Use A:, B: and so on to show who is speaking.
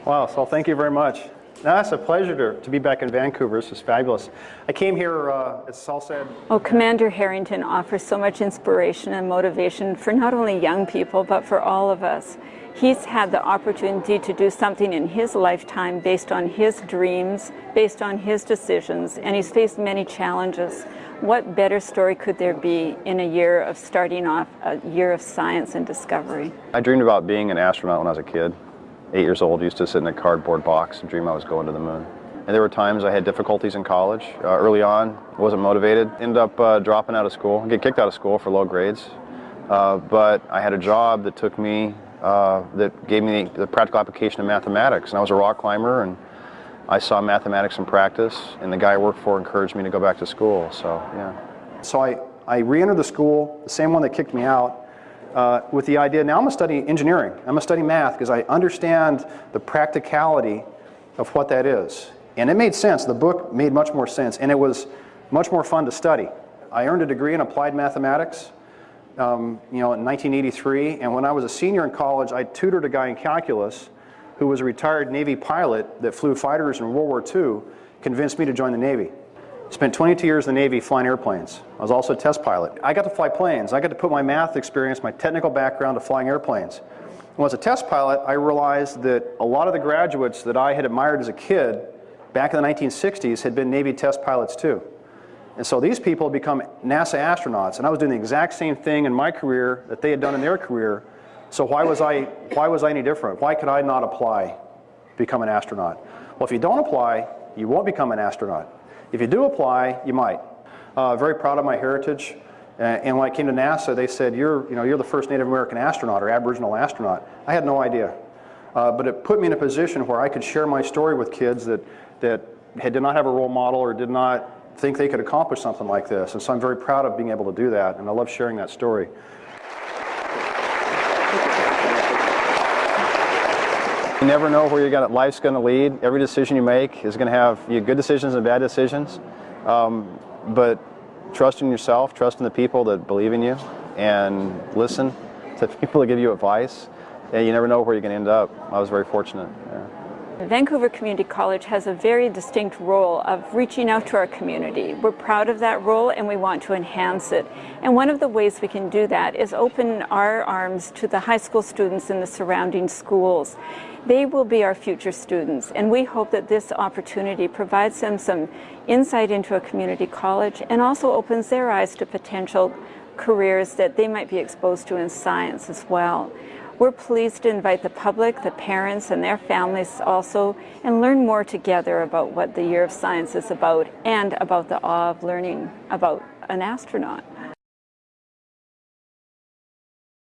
A: Wow, so thank you very much. No, it's a pleasure to be back in Vancouver. This is fabulous. I came here, as Saul said...
B: Oh, Commander Herrington offers so much inspiration and motivation for not only young people, but for all of us. He's had the opportunity to do something in his lifetime based on his dreams, based on his decisions, and he's faced many challenges. What better story could there be in a year of starting off a year of science and discovery?
A: I dreamed about being an astronaut when I was a kid. 8 years old, used to sit in a cardboard box and dream I was going to the moon. And there were times I had difficulties in college. Early on, wasn't motivated. Ended up dropping out of school, get kicked out of school for low grades. But I had a job that took me, that gave me the practical application of mathematics. And I was a rock climber, and I saw mathematics in practice, and the guy I worked for encouraged me to go back to school, so yeah. So I re-entered the school, the same one that kicked me out, with the idea, now I'm going to study engineering, I'm going to study math, because I understand the practicality of what that is. And it made sense, the book made much more sense, and it was much more fun to study. I earned a degree in applied mathematics, in 1983, and when I was a senior in college, I tutored a guy in calculus who was a retired Navy pilot that flew fighters in World War II, convinced me to join the Navy. Spent 22 years in the Navy flying airplanes. I was also a test pilot. I got to fly planes. I got to put my math experience, my technical background to flying airplanes. When I was a test pilot, I realized that a lot of the graduates that I had admired as a kid back in the 1960s had been Navy test pilots too. And so these people had become NASA astronauts, and I was doing the exact same thing in my career that they had done in their career. So why was I any different? Why could I not apply to become an astronaut? Well, if you don't apply, you won't become an astronaut. If you do apply, you might. Very proud of my heritage. And when I came to NASA, they said, you're the first Native American astronaut or Aboriginal astronaut. I had no idea. But it put me in a position where I could share my story with kids that did not have a role model or did not think they could accomplish something like this. And so I'm very proud of being able to do that, and I love sharing that story. You never know where life's going to lead. Every decision you make is going to have good decisions and bad decisions. But trust in yourself, trust in the people that believe in you, and listen to people that give you advice. And you never know where you're going to end up. I was very fortunate. Yeah.
B: Vancouver Community College has a very distinct role of reaching out to our community. We're proud of that role and we want to enhance it. And one of the ways we can do that is open our arms to the high school students in the surrounding schools. They will be our future students, and we hope that this opportunity provides them some insight into a community college and also opens their eyes to potential careers that they might be exposed to in science as well. We're pleased to invite the public, the parents, and their families also, and learn more together about what the Year of Science is about and about the awe of learning about an astronaut.